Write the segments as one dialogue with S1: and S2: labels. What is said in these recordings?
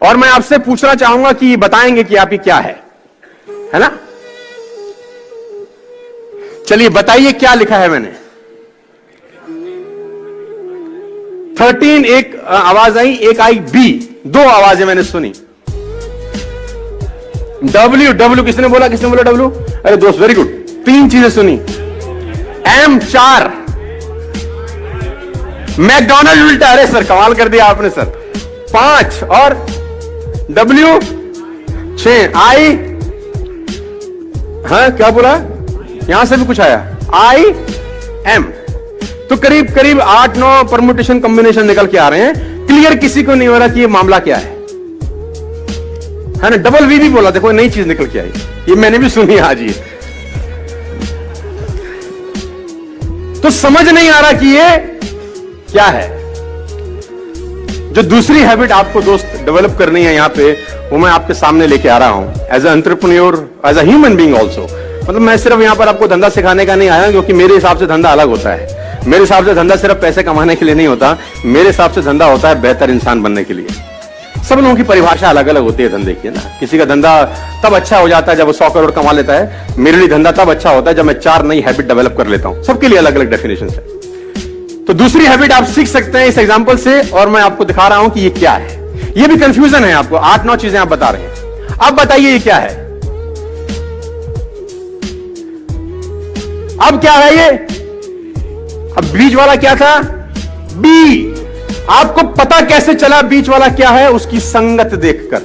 S1: और मैं आपसे पूछना चाहूंगा कि बताएंगे कि आपकी क्या है ना? चलिए बताइए क्या लिखा है मैंने। 13 एक आवाज आई, एक आई बी, दो आवाजें मैंने सुनी। डब्ल्यू डब्ल्यू किसने बोला डब्ल्यू? अरे दोस्त वेरी गुड, 3 चीजें सुनी। एम 4, मैकडॉनल्ड उल्टा, अरे सर कमाल कर दिया आपने सर। 5 और डब्ल्यू 6, आई, हाँ क्या बोला, यहां से भी कुछ आया, आई एम। तो करीब करीब 8-9 परमुटेशन कॉम्बिनेशन निकल के आ रहे हैं। क्लियर किसी को नहीं हो रहा कि ये मामला क्या है ना? डबल वी भी बोला, देखो नई चीज निकल के आई, ये मैंने भी सुनी आज ये। तो समझ नहीं आ रहा कि ये क्या है। जो दूसरी हैबिट आपको दोस्त डेवलप करनी है यहां पे, वो मैं आपके सामने लेके आ रहा हूं as a entrepreneur, as a human being also. मतलब मैं सिर्फ यहां पर आपको धंधा सिखाने का नहीं आया, क्योंकि मेरे हिसाब से धंधा अलग होता है। मेरे हिसाब से धंधा सिर्फ पैसे कमाने के लिए नहीं होता, मेरे हिसाब से धंधा होता है बेहतर इंसान बनने के लिए। सब लोगों की परिभाषा अलग अलग होती है धंधे की, ना। किसी का धंधा तब अच्छा हो जाता है जब वो 100 करोड़ कमा लेता है। मेरे लिए धंधा तब अच्छा होता है जब मैं 4 नई हैबिट डेवलप कर लेता हूं। सबके लिए अलग अलग डेफिनेशन है। तो दूसरी हैबिट आप सीख सकते हैं इस एग्जांपल से, और मैं आपको दिखा रहा हूं कि ये क्या है। ये भी कंफ्यूजन है आपको, 8-9 चीजें आप बता रहे हैं। अब बताइए ये क्या है? अब क्या है ये? अब बीच वाला क्या था? बी। आपको पता कैसे चला बीच वाला क्या है? उसकी संगत देखकर।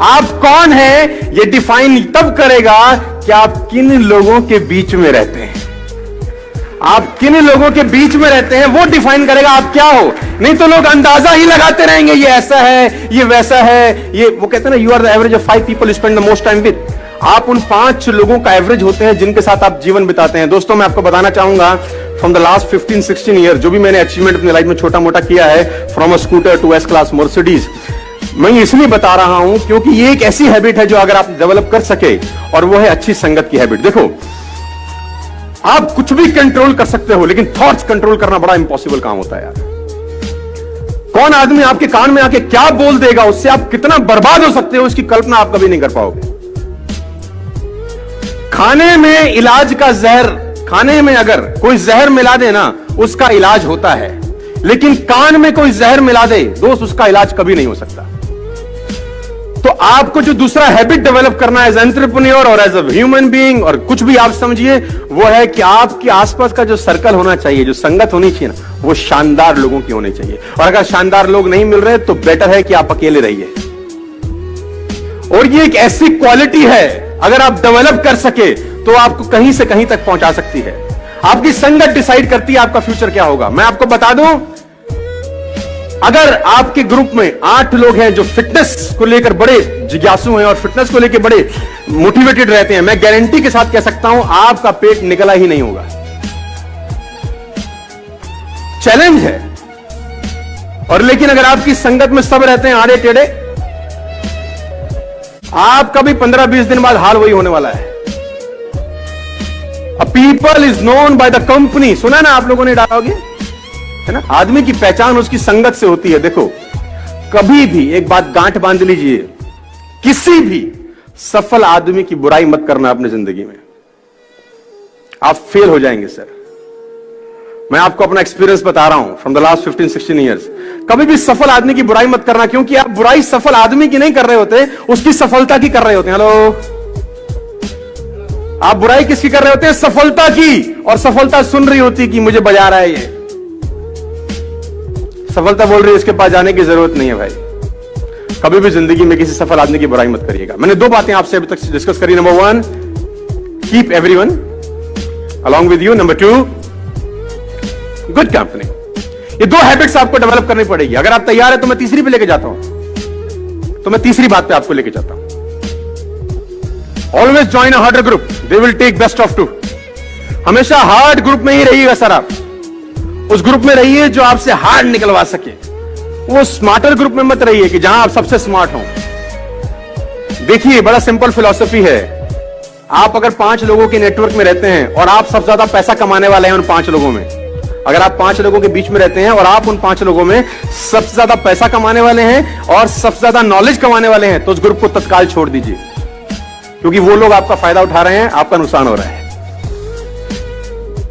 S1: आप कौन है ये डिफाइन तब करेगा कि आप किन लोगों के बीच में रहते हैं। आप किन लोगों के बीच में रहते हैं वो डिफाइन करेगा आप क्या हो। नहीं तो लोग अंदाजा ही लगाते रहेंगे, ये ऐसा है, ये वैसा है। ये वो कहते हैं ना, you are the average of 5 people you spend the most time with. आप उन 5 लोगों का एवरेज होते हैं जिनके साथ आप जीवन बिताते हैं। दोस्तों मैं आपको बताना चाहूंगा, फ्रॉम द लास्ट 15-16 ईयर जो भी मैंने अचीवमेंट अपनी लाइफ में छोटा मोटा किया है, from a scooter to S class Mercedes, मैं इसलिए बता रहा हूं क्योंकि ये एक ऐसी हैबिट है जो अगर आप डेवलप कर सके, और वो है अच्छी संगत की हैबिट। देखो, आप कुछ भी कंट्रोल कर सकते हो, लेकिन थॉट्स कंट्रोल करना बड़ा इंपॉसिबल काम होता है यार। कौन आदमी आपके कान में आके क्या बोल देगा, उससे आप कितना बर्बाद हो सकते हो, इसकी कल्पना आप कभी नहीं कर पाओगे। खाने में इलाज का जहर, खाने में अगर कोई जहर मिला दे ना, उसका इलाज होता है, लेकिन कान में कोई जहर मिला दे दोस्त, उसका इलाज कभी नहीं हो सकता। तो आपको जो दूसरा हैबिट डेवलप करना है एज एंटरप्रेन्योर और एज अ ह्यूमन बीइंग, और कुछ भी आप समझिए, वो है कि आपके आसपास का जो सर्कल होना चाहिए, जो संगत होनी चाहिए ना, वो शानदार लोगों की होनी चाहिए। और अगर शानदार लोग नहीं मिल रहे तो बेटर है कि आप अकेले रहिए। और ये एक ऐसी क्वालिटी है, अगर आप डेवलप कर सके तो आपको कहीं से कहीं तक पहुंचा सकती है। आपकी संगत डिसाइड करती है आपका फ्यूचर क्या होगा। मैं आपको बता दूं, अगर आपके ग्रुप में 8 लोग हैं जो फिटनेस को लेकर बड़े जिज्ञासु हैं और फिटनेस को लेकर बड़े मोटिवेटेड रहते हैं, मैं गारंटी के साथ कह सकता हूं आपका पेट निकला ही नहीं होगा। चैलेंज है। और लेकिन अगर आपकी संगत में सब रहते हैं आड़े टेढ़े, आपका भी 15-20 दिन बाद हाल वही होने वाला है। A people is known by the company, सुना ना आप लोगों ने डालोगे, है ना? आदमी की पहचान उसकी संगत से होती है। देखो, कभी भी एक बात गांठ बांध लीजिए, किसी भी सफल आदमी की बुराई मत करना अपनी जिंदगी में, आप फेल हो जाएंगे सर। मैं आपको अपना एक्सपीरियंस बता रहा हूं फ्रॉम द लास्ट 15-16 ईयर्स। कभी भी सफल आदमी की बुराई मत करना, क्योंकि आप बुराई सफल आदमी की नहीं कर रहे होते, उसकी सफलता की कर रहे होते हैं। हेलो, आप बुराई किसकी कर रहे होते हैं? सफलता की। और सफलता सुन रही होती कि मुझे बजा रहा है ये, सफलता बोल रही है इसके पास जाने की जरूरत नहीं है। भाई, कभी भी जिंदगी में किसी सफल आदमी की बुराई मत करिएगा। मैंने 2 बातें आपसे अभी तक डिस्कस करी। Number 1, keep everyone along with you. Number 2, good company. ये 2 हैबिट्स आपको डेवलप करनी पड़ेगी। अगर आप तैयार है तो मैं तीसरी पे लेके जाता हूं। तो मैं तीसरी बात पे आपको लेके जाता हूं। Always join a harder group, they will take best of 2। हमेशा हार्ड ग्रुप में ही रहिएगा सर। आप उस ग्रुप में रहिए जो आपसे हार्ड निकलवा सके। वो स्मार्टर ग्रुप में मत रहिए कि जहां आप सबसे स्मार्ट हो। देखिए, बड़ा सिंपल फिलॉसफी है। आप अगर 5 लोगों के नेटवर्क में रहते हैं और आप सबसे ज्यादा पैसा कमाने वाले हैं उन 5 लोगों में, अगर आप 5 लोगों के बीच में रहते हैं और आप उन 5 लोगों में सबसे ज्यादा पैसा कमाने वाले हैं और सबसे ज्यादा नॉलेज कमाने वाले हैं, तो उस ग्रुप को तत्काल छोड़ दीजिए, क्योंकि वो लोग आपका फायदा उठा रहे हैं, आपका नुकसान हो रहा है।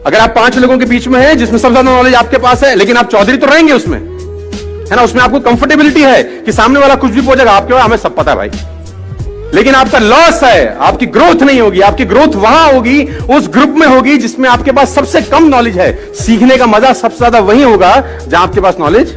S1: अगर आप 5 लोगों के बीच में हैं जिसमें सबसे ज्यादा नॉलेज आपके पास है, लेकिन आप चौधरी तो रहेंगे उसमें, है ना, उसमें आपको कंफर्टेबिलिटी है कि सामने वाला कुछ भी पूछेगा, आपके हमें सब पता है भाई, लेकिन आपका लॉस है, आपकी ग्रोथ नहीं होगी। आपकी ग्रोथ वहां होगी, उस ग्रुप में होगी जिसमें आपके पास सबसे कम नॉलेज है। सीखने का मजा सबसे ज्यादा वही होगा जहां आपके पास नॉलेज